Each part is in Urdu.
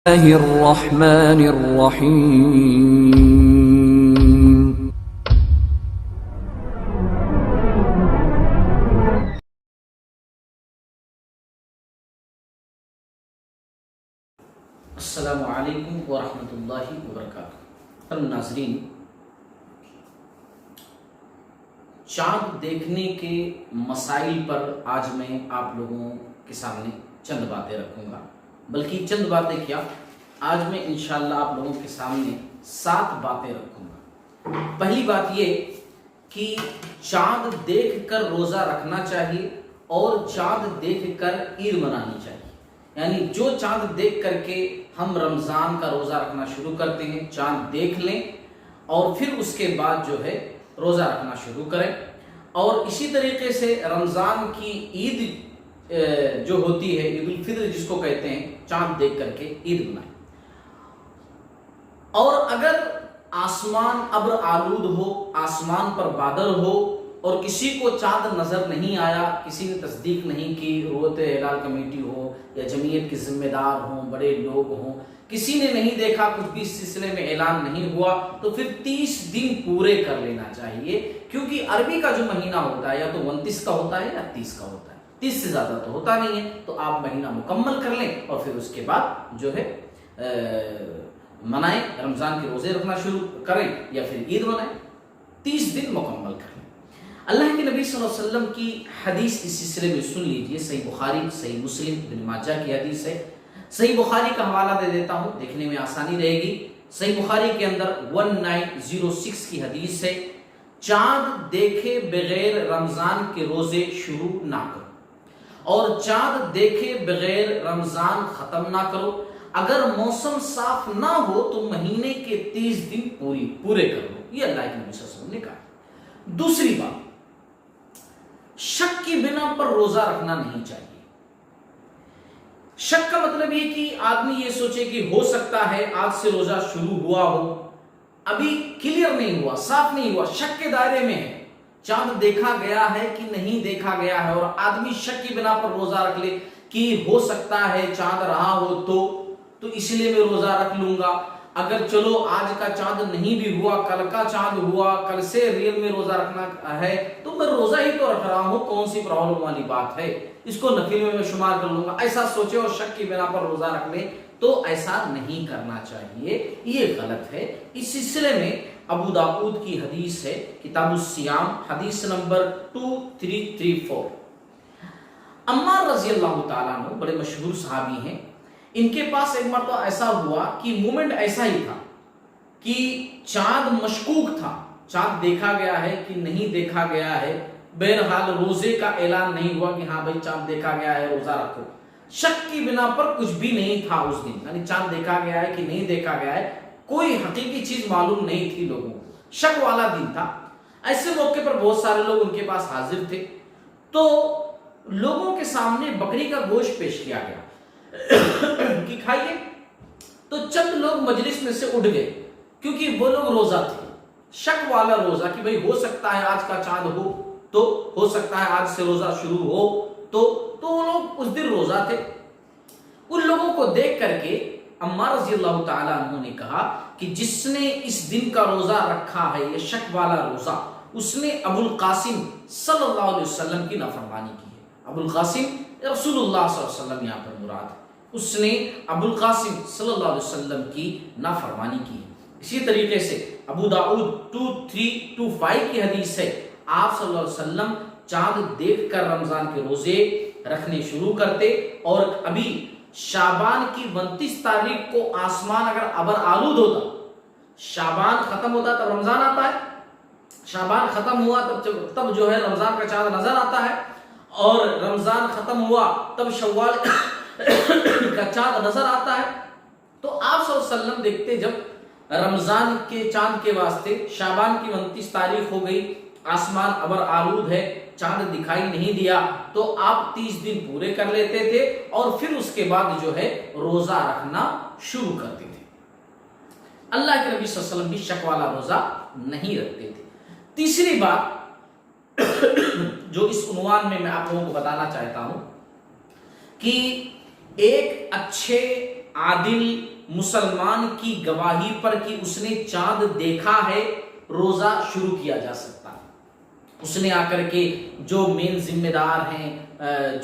الله الرحمن الرحيم. السلام علیکم ورحمۃ اللہ وبرکاتہ. ناظرین، چاند دیکھنے کے مسائل پر آج میں آپ لوگوں کے سامنے چند باتیں رکھوں گا. بلکہ چند باتیں کیا، آج میں انشاءاللہ آپ لوگوں کے سامنے 7 باتیں رکھوں گا. پہلی بات یہ کہ چاند دیکھ کر روزہ رکھنا چاہیے اور چاند دیکھ کر عید منانی چاہیے. یعنی جو چاند دیکھ کر کے ہم رمضان کا روزہ رکھنا شروع کرتے ہیں، چاند دیکھ لیں اور پھر اس کے بعد جو ہے روزہ رکھنا شروع کریں. اور اسی طریقے سے رمضان کی عید جو ہوتی ہے، عید الفطر جس کو کہتے ہیں، چاند دیکھ کر کے عید منائیں. اور اگر آسمان ابر آلود ہو، آسمان پر بادل ہو اور کسی کو چاند نظر نہیں آیا، کسی نے تصدیق نہیں کی، روت ہلال کمیٹی ہو یا جمعیت کے ذمہ دار ہوں، بڑے لوگ ہوں، کسی نے نہیں دیکھا، کچھ بھی اس سلسلے میں اعلان نہیں ہوا، تو پھر 30 دن پورے کر لینا چاہیے. کیونکہ عربی کا جو مہینہ ہوتا ہے یا تو 29 کا ہوتا ہے یا 30 کا ہوتا ہے، 30 سے زیادہ تو ہوتا نہیں ہے. تو آپ مہینہ مکمل کر لیں اور پھر اس کے بعد جو ہے منائیں، رمضان کے روزے رکھنا شروع کریں یا پھر عید منائیں. 30 دن مکمل کریں. اللہ کے نبی صلی اللہ علیہ وسلم کی حدیث اس سلسلے میں سن لیجئے. صحیح بخاری، صحیح مسلم، ابن ماجہ کی حدیث ہے. صحیح بخاری کا حوالہ دے دیتا ہوں، دیکھنے میں آسانی رہے گی. صحیح بخاری کے اندر 1906 کی حدیث ہے: چاند دیکھے بغیر رمضان کے روزے شروع نہ کرو اور چاند دیکھے بغیر رمضان ختم نہ کرو. اگر موسم صاف نہ ہو تو مہینے کے 30 دن پورے کر لو. یہ اللہ کے نبی صلی اللہ علیہ وسلم نے کہا. دوسری بات، شک کی بنا پر روزہ رکھنا نہیں چاہیے. شک کا مطلب یہ کہ آدمی یہ سوچے کہ ہو سکتا ہے آج سے روزہ شروع ہوا ہو، ابھی کلیئر نہیں ہوا، صاف نہیں ہوا، شک کے دائرے میں ہے. چاند دیکھا گیا ہے کہ نہیں دیکھا گیا ہے، اور آدمی شک کی بنا پر روزہ رکھ لے کہ ہو سکتا ہے چاند رہا ہو تو اس لیے میں روزہ رکھ لوں گا. اگر چلو آج کا چاند نہیں بھی ہوا، کل کا چاند ہوا، کل سے ریل میں روزہ رکھنا ہے تو میں روزہ ہی تو رکھ رہا ہوں، کون سی پرابلم والی بات ہے، اس کو نفل میں شمار کر لوں گا. ایسا سوچے اور شک کی بنا پر روزہ رکھ لے تو ایسا نہیں کرنا چاہیے، یہ غلط ہے. اس سلسلے میں ابو داؤد کی حدیث ہے، کتاب الصیام، حدیث نمبر 2334. عمار رضی اللہ تعالیٰ عنہ بڑے مشہور صحابی ہیں. ان کے پاس ایک مرتبہ ایسا ہوا کہ مومنٹ ایسا ہی تھا کہ چاند مشکوک تھا، چاند دیکھا گیا ہے کہ نہیں دیکھا گیا ہے. بہرحال روزے کا اعلان نہیں ہوا کہ ہاں بھائی چاند دیکھا گیا ہے روزہ رکھو. شک کی بنا پر کچھ بھی نہیں تھا اس دن، یعنی چاند دیکھا گیا ہے کہ نہیں دیکھا گیا ہے، کوئی حقیقی چیز معلوم نہیں تھی لوگوں کو، شک والا دن تھا. ایسے موقع پر بہت سارے لوگ ان کے پاس حاضر تھے، تو لوگوں کے سامنے بکری کا گوشت پیش کیا گیا کہ کھائیے. تو چند لوگ مجلس میں سے اٹھ گئے کیونکہ وہ لوگ روزہ تھے، شک والا روزہ کہ بھئی ہو سکتا ہے آج کا چاند ہو، تو ہو سکتا ہے آج سے روزہ شروع ہو، تو وہ لوگ اس دن روزہ تھے. ان لوگوں کو دیکھ کر کے عمار رضی اللہ تعالیٰ عنہ نے کہا کہ جس نے اس دن کا روزہ رکھا ہے، یہ شک والا روزہ، اس نے ابو القاسم صلی اللہ علیہ وسلم کی نافرمانی کی ہے. ابو القاسم رسول اللہ صلی اللہ علیہ وسلم یہاں پر مراد ہے، اس نے ابو القاسم صلی اللہ علیہ وسلم کی نافرمانی کی. اسی طریقے سے ابو داؤد 2325 کی حدیث ہے، آپ صلی اللہ علیہ وسلم چاند دیکھ کر رمضان کے روزے رکھنے شروع کرتے، اور ابھی شعبان کی 29 تاریخ کو آسمان اگر ابر آلود ہوتا، شعبان ختم ہوتا تب رمضان آتا ہے، شعبان ختم ہوا تب جو ہے رمضان کا چاند نظر آتا ہے، اور رمضان ختم ہوا تب شوال کا چاند نظر آتا ہے. تو آپ صلی اللہ علیہ وسلم دیکھتے جب رمضان کے چاند کے واسطے شعبان کی 29 تاریخ ہو گئی، آسمان ابر آلود ہے، چاند دکھائی نہیں دیا، تو آپ 30 دن پورے کر لیتے تھے اور پھر اس کے بعد جو ہے روزہ رکھنا شروع کرتے تھے. اللہ کے نبی صلی اللہ علیہ وسلم بھی شک والا روزہ نہیں رکھتے تھے. تیسری بات جو اس عنوان میں آپ لوگوں کو بتانا چاہتا ہوں کہ ایک اچھے عادل مسلمان کی گواہی پر کہ اس نے چاند دیکھا ہے روزہ شروع کیا جا سکتا ہے۔ اس نے آ کر کے جو مین ذمہ دار ہیں،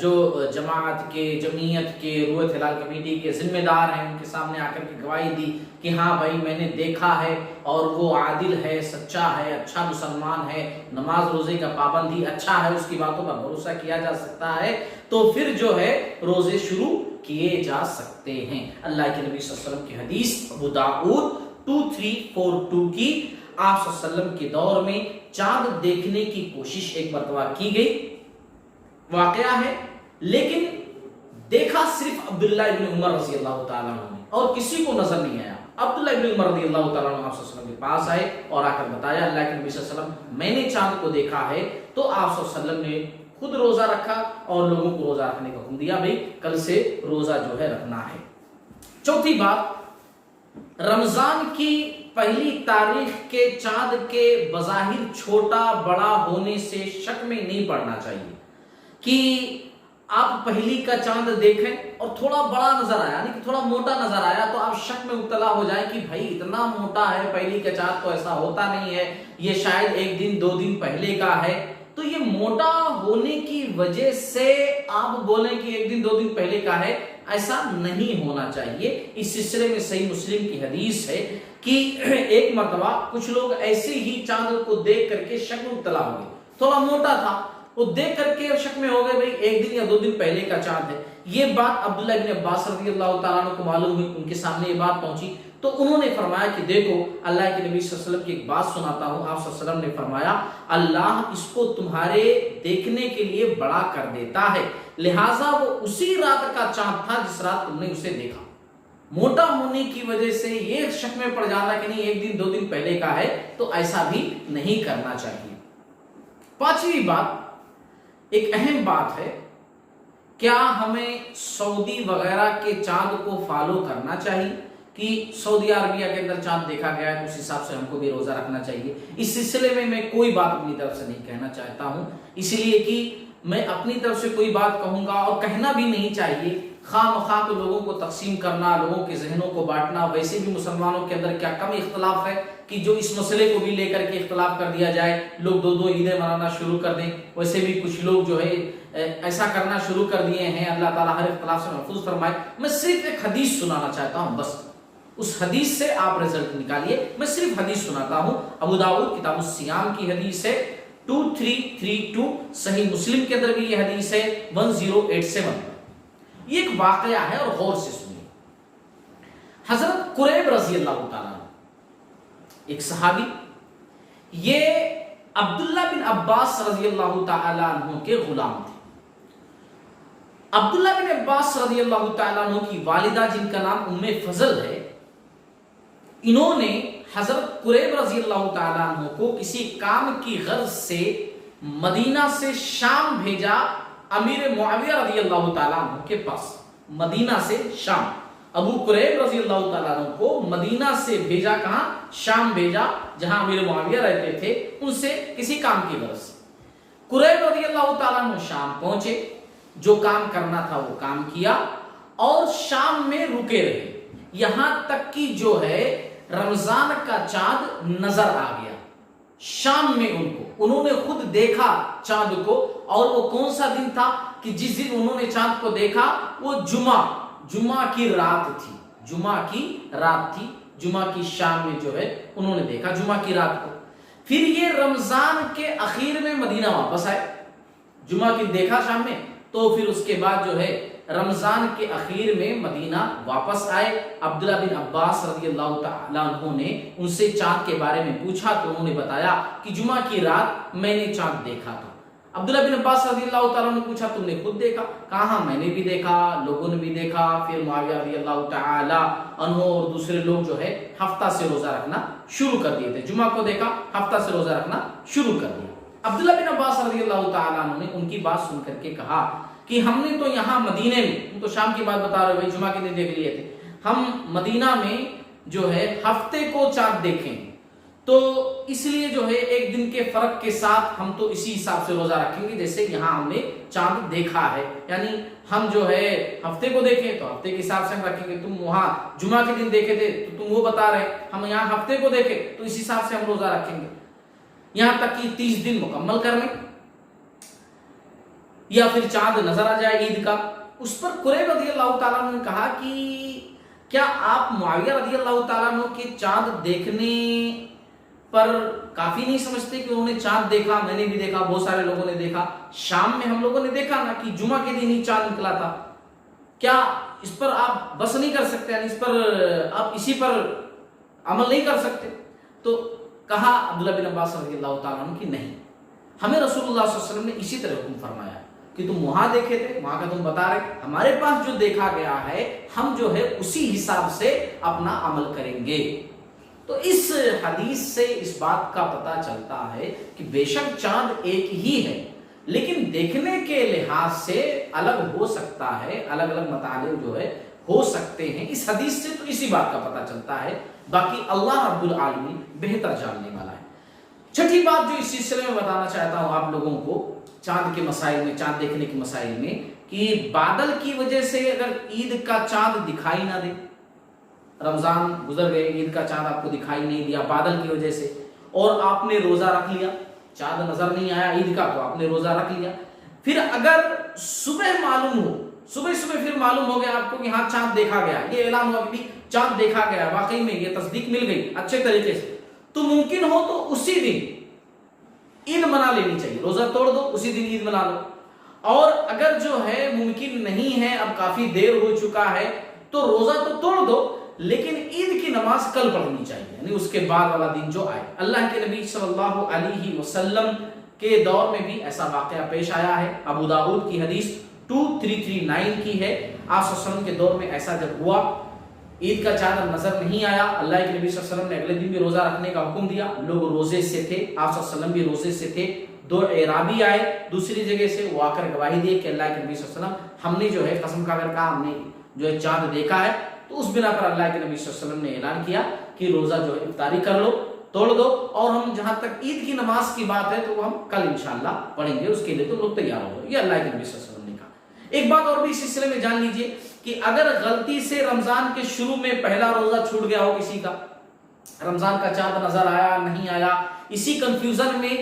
جو جماعت کے، جمعیت کے، رویت ہلال کمیٹی کے ذمہ دار ہیں، ان کے سامنے آ کر کے گواہی دی کہ ہاں بھائی میں نے دیکھا ہے اور وہ عادل ہے، سچا ہے، اچھا مسلمان ہے، نماز روزے کا پابندی اچھا ہے، اس کی باتوں پر بھروسہ کیا جا سکتا ہے، تو پھر جو ہے روزے شروع کیے جا سکتے ہیں۔ اللہ کے نبی صلی اللہ علیہ وسلم کی حدیث ابو داؤد 2342 کی، آپ صلی اللہ علیہ وسلم کے دور میں چاند دیکھنے کی کوشش ایک مرتبہ کی گئی، واقعہ ہے، لیکن دیکھا صرف عبداللہ ابن عمر رضی اللہ تعالیٰ عنہ نے، اور کسی کو نظر نہیں آیا۔ عبداللہ ابن عمر رضی اللہ تعالیٰ عنہ آپ صلی اللہ علیہ وسلم کے پاس آئے اور آ کر بتایا اللہ کے نبی صلی اللہ علیہ وسلم میں نے چاند کو دیکھا ہے، تو آپ صلی اللہ علیہ وسلم نے خود روزہ رکھا اور لوگوں کو روزہ رکھنے کا حکم دیا، بھائی کل سے روزہ جو ہے رکھنا ہے۔ چوتھی بات، رمضان کی پہلی تاریخ کے چاند کے بظاہر چھوٹا بڑا ہونے سے شک میں نہیں پڑنا چاہیے کہ آپ پہلی کا چاند دیکھیں اور تھوڑا بڑا نظر آیا، یعنی کہ تھوڑا موٹا نظر آیا تو آپ شک میں مبتلا ہو جائیں کہ بھائی اتنا موٹا ہے، پہلی کا چاند تو ایسا ہوتا نہیں ہے، یہ شاید ایک دن دو دن پہلے کا ہے، تو یہ موٹا ہونے کی وجہ سے آپ بولیں کہ ایک دن دو دن پہلے کا ہے، ایسا نہیں ہونا چاہیے۔ اس سلسلے میں صحیح مسلم کی حدیث ہے کہ ایک مرتبہ کچھ لوگ ایسے ہی چاند کو دیکھ کر کے شک میں مبتلا ہو گئے، تھوڑا موٹا تھا، وہ دیکھ کر کے شک میں ہو گئے بھائی ایک دن یا دو دن پہلے کا چاند ہے۔ یہ بات عبداللہ ابن عباس رضی اللہ تعالیٰ عنہ کو معلوم ہوئی، ان کے سامنے یہ بات پہنچی تو انہوں نے فرمایا کہ دیکھو اللہ کے نبی صلی اللہ علیہ وسلم کی ایک بات سناتا ہوں۔ آپ صلی اللہ علیہ وسلم نے فرمایا اللہ اس کو تمہارے دیکھنے کے لیے بڑا کر دیتا ہے، لہٰذا وہ اسی رات کا چاند تھا جس رات تم نے اسے دیکھا۔ موٹا ہونے کی وجہ سے یہ شک میں پڑ جانا کہ نہیں ایک دن دو دن پہلے کا ہے، تو ایسا بھی نہیں کرنا چاہیے۔ پانچویں بات، ایک اہم بات ہے، کیا ہمیں سعودی وغیرہ کے چاند کو فالو کرنا چاہیے کہ سعودی عربیہ کے اندر چاند دیکھا گیا ہے تو اس حساب سے ہم کو بھی روزہ رکھنا چاہیے؟ اس سلسلے میں کوئی بات اپنی طرف سے نہیں کہنا چاہتا ہوں، اس لیے کہ میں اپنی طرف سے کوئی بات کہوں گا اور کہنا بھی نہیں چاہیے، خواہ مخواہ لوگوں کو تقسیم کرنا، لوگوں کے ذہنوں کو بانٹنا۔ ویسے بھی مسلمانوں کے اندر کیا کم اختلاف ہے کہ جو اس مسئلے کو بھی لے کر کے اختلاف کر دیا جائے، لوگ دو دو عیدیں منانا شروع کر دیں۔ ویسے بھی کچھ لوگ جو ہے ایسا کرنا شروع کر دیے ہیں، اللہ تعالیٰ ہر اختلاف سے محفوظ فرمائے۔ میں صرف ایک حدیث سنانا چاہتا ہوں، بس اس حدیث سے آپ رزلٹ نکالیے۔ میں صرف حدیث سناتا ہوں، ابو داؤد کتاب الصیام کی حدیث ہے 2332، صحیح مسلم کے اندر بھی یہ حدیث ہے 1087۔ یہ ایک واقعہ ہے اور غور سے سنیے۔ حضرت قریب رضی اللہ تعالیٰ ایک صحابی، یہ عبداللہ بن عباس رضی اللہ تعالیٰ عنہ کے غلام تھے۔ عبداللہ بن عباس رضی اللہ تعالیٰ عنہ کی والدہ جن کا نام ام فضل ہے، انہوں نے حضرت قریب رضی اللہ تعالیٰ عنہ کو کسی کام کی غرض سے مدینہ سے شام بھیجا، امیر معاویہ رضی اللہ تعالیٰ عنہ کے پاس۔ مدینہ سے شام، ابو قریب رضی اللہ تعالیٰ عنہ کو مدینہ سے بھیجا، کہاں؟ شام بھیجا، جہاں امیر معاویہ رہتے تھے، ان سے کسی کام کی غرض سے۔ قریب رضی اللہ تعالیٰ عنہ شام پہنچے، جو کام کرنا تھا وہ کام کیا اور شام میں رکے رہے، یہاں تک کہ جو ہے رمضان کا چاند نظر آ گیا شام میں ان کو۔ انہوں نے خود دیکھا چاند کو، اور وہ کون سا دن تھا کہ جس دن انہوں نے چاند کو دیکھا؟ وہ جمعہ کی رات تھی، جمعہ کی شام میں جو ہے انہوں نے دیکھا، جمعہ کی رات کو۔ پھر یہ رمضان کے اخیر میں مدینہ واپس آئے، جمعہ کی دیکھا شام میں، تو پھر اس کے بعد جو ہے رمضان کے اخیر میں مدینہ واپس آئے۔ عبداللہ بن عباس رضی اللہ تعالیٰ عنہ نے ان سے چاند کے بارے میں پوچھا تو انہوں نے بتایا کہ جمعہ کی رات میں نے چاند دیکھا تھا۔ عبداللہ بن عباس رضی اللہ تعالیٰ عنہ نے پوچھا تم نے خود دیکھا؟ کہا ہاں میں نے بھی دیکھا، لوگوں نے بھی دیکھا۔ پھر معاویہ رضی اللہ تعالیٰ عنہ اور دوسرے لوگ جو ہے ہفتہ سے روزہ رکھنا شروع کر دیے تھے، جمعہ کو دیکھا، ہفتہ سے روزہ رکھنا شروع کر دیا۔ عبداللہ بن عباس رضی اللہ تعالیٰ عنہ نے ان کی بات سن کر کے کہا کہ ہم نے تو یہاں مدینے میں، ہم تو شام کی بات بتا رہے بھائی، جمعہ کے دن دیکھ لیے تھے، ہم مدینہ میں جو ہے ہفتے کو چاند دیکھیں تو اس لیے جو ہے ایک دن کے فرق کے ساتھ ہم تو اسی حساب سے روزہ رکھیں گے جیسے یہاں ہم نے چاند دیکھا ہے. یعنی ہم جو ہے ہفتے کو دیکھیں تو ہفتے کے حساب سے ہم رکھیں گے. تم وہاں جمعہ کے دن دیکھے تھے تو تم وہ بتا رہے, ہم یہاں ہفتے کو دیکھیں تو اس حساب سے ہم روزہ رکھیں گے, یہاں تک کہ 30 دن مکمل کر لیں, یا پھر چاند نظر آ جائے عید کا. اس پر قریب رضی اللہ تعالیٰ عنہ نے کہا کہ کیا آپ معاویہ رضی اللہ تعالیٰ عنہ کے چاند دیکھنے پر کافی نہیں سمجھتے کہ انہوں نے چاند دیکھا؟ میں نے بھی دیکھا, بہت سارے لوگوں نے دیکھا, شام میں ہم لوگوں نے دیکھا نا کہ جمعہ کے دن ہی چاند نکلا تھا, کیا اس پر آپ بس نہیں کر سکتے, یعنی اس پر آپ اسی پر عمل نہیں کر سکتے؟ تو کہا عبداللہ بن عباس رضی اللہ تعالیٰ عنہ کی نہیں, ہمیں رسول اللہ صلی اللہ علیہ وسلم نے اسی طرح حکم فرمایا کہ تم وہاں دیکھے تھے, وہاں کا تم بتا رہے, ہمارے پاس جو دیکھا گیا ہے ہم جو ہے اسی حساب سے اپنا عمل کریں گے. تو اس حدیث سے اس بات کا پتہ چلتا ہے کہ بے شک چاند ایک ہی ہے لیکن دیکھنے کے لحاظ سے الگ ہو سکتا ہے, الگ الگ مطالب جو ہے ہو سکتے ہیں. اس حدیث سے تو اسی بات کا پتہ چلتا ہے, باقی اللہ رب العالمین بہتر جاننے والا ہے. چھٹی بات جو اس سلسلے میں بتانا چاہتا ہوں آپ لوگوں کو چاند کے مسائل میں, چاند دیکھنے کے مسائل میں, کہ بادل کی وجہ سے اگر عید کا چاند دکھائی نہ دے, رمضان گزر گئے, عید کا چاند آپ کو دکھائی نہیں دیا بادل کی وجہ سے, اور آپ نے روزہ رکھ لیا, چاند نظر نہیں آیا عید کا تو آپ نے روزہ رکھ لیا, پھر اگر صبح معلوم ہو, صبح پھر معلوم ہو گیا آپ کو کہ ہاں چاند دیکھا گیا, یہ اعلان ہوا کہ چاند دیکھا گیا, واقعی میں یہ تصدیق مل گئی اچھے طریقے سے, تو ممکن ہو تو اسی دن عید منا لینی چاہیے, روزہ توڑ دو اسی دن عید منا لو. اور اگر جو ہے ممکن نہیں ہے, اب کافی دیر ہو چکا ہے, تو روزہ تو توڑ دو لیکن عید کی نماز کل پڑھنی چاہیے, یعنی اس کے بعد والا دن جو آئے. اللہ کے نبی صلی اللہ علیہ وسلم کے دور میں بھی ایسا واقعہ پیش آیا ہے, ابو داؤد کی حدیث 2339 کی ہے. آپ صلی اللہ علیہ وسلم کے دور میں ایسا جب ہوا, عید کا چاند نظر نہیں آیا, اللہ کے نبی صلی اللہ علیہ وسلم نے اگلے دن بھی روزہ رکھنے کا حکم دیا, لوگ روزے سے تھے, آپ صلی اللہ علیہ وسلم بھی روزے سے تھے. 2 اعرابی آئے دوسری جگہ سے, وہ آ کر گواہی دیے کہ اللہ کے نبی صلی اللہ علیہ وسلم ہم نے جو ہے قسم کھا کر کہا ہم نے جو ہے چاند دیکھا ہے. تو اس بنا پر اللہ کے نبی صلی اللہ علیہ وسلم نے اعلان کیا کہ روزہ جو ہے افطاری کر لو, توڑ دو, اور ہم جہاں تک عید کی نماز کی بات ہے تو وہ ہم کل انشاءاللہ پڑھیں گے, اس کے لیے تو لوگ تیار ہو. یہ اللہ کے نبی صلی اللہ علیہ وسلم نے کہا. ایک بات اور بھی اس سلسلے میں جان لیجئے کہ اگر غلطی سے رمضان کے شروع میں پہلا روزہ چھوٹ گیا ہو کسی کا, رمضان کا چاند نظر آیا نہیں آیا, اسی کنفیوژن میں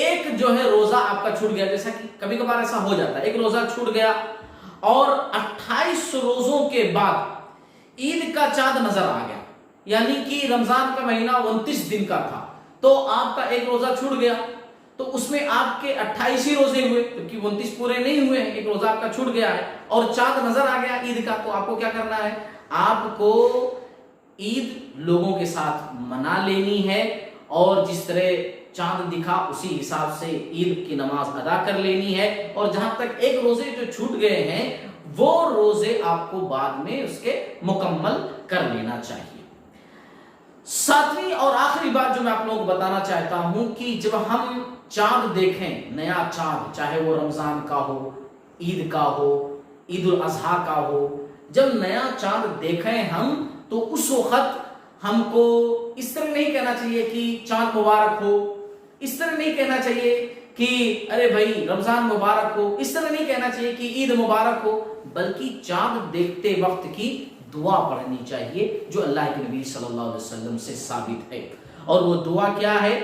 ایک جو ہے روزہ آپ کا چھوٹ گیا, جیسا کہ کبھی کبھار ایسا ہو جاتا ہے, ایک روزہ چھوٹ گیا اور 28 روزوں کے بعد عید کا چاند نظر آ گیا, یعنی کہ رمضان کا مہینہ 29 دن کا تھا, تو آپ کا ایک روزہ چھوٹ گیا, تو اس میں آپ کے 28 ہی روزے ہوئے, کیونکہ 29 پورے نہیں ہوئے ہیں, ایک روزہ آپ کا چھوٹ گیا ہے, اور چاند نظر آ گیا عید کا. تو آپ کو کیا کرنا ہے, آپ کو عید لوگوں کے ساتھ منا لینی ہے, اور جس طرح چاند دکھا اسی حساب سے عید کی نماز ادا کر لینی ہے. اور جہاں تک ایک روزے جو چھوٹ گئے ہیں وہ روزے آپ کو بعد میں اس کے مکمل کر لینا چاہیے. ساتویں اور آخری بات جو میں آپ لوگوں کو بتانا چاہتا ہوں کہ جب ہم چاند دیکھیں, نیا چاند, چاہے وہ رمضان کا ہو, عید کا ہو, عید الاضحیٰ کا ہو, جب نیا چاند دیکھیں ہم تو اس وقت ہم کو اس طرح نہیں کہنا چاہیے کہ چاند مبارک ہو, اس طرح نہیں کہنا چاہیے کہ ارے بھائی رمضان مبارک ہو, اس طرح نہیں کہنا چاہیے کہ عید مبارک ہو, بلکہ چاند دیکھتے وقت کی دعا پڑھنی چاہیے جو اللہ کے نبی صلی اللہ علیہ وسلم سے ثابت ہے. اور وہ دعا کیا ہے,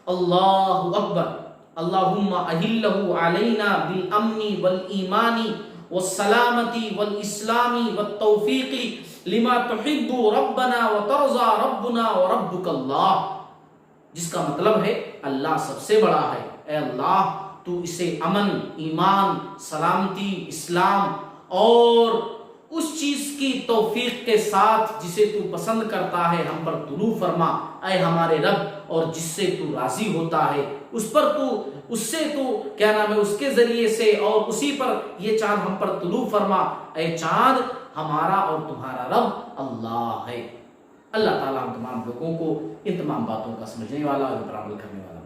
اللہ اکبر, اللہم اہلہ علینا بالامن والایمان والسلامت والاسلام والتوفیق لما تحب ربنا وترضى ربنا وربک اللہ, جس کا مطلب ہے اللہ سب سے بڑا ہے, اے اللہ تو اسے امن, ایمان, سلامتی, اسلام اور اس چیز کی توفیق کے ساتھ جسے تو پسند کرتا ہے ہم پر طلوع فرما, اے ہمارے رب, اور جس سے تو راضی ہوتا ہے اس پر تو, اس سے تو کیا نام ہے, اس کے ذریعے سے اور اسی پر یہ چاند ہم پر طلوع فرما, اے چاند ہمارا اور تمہارا رب اللہ ہے. اللہ تعالیٰ ہم تمام لوگوں کو ان تمام باتوں کا سمجھنے والا اور پر عمل کرنے والا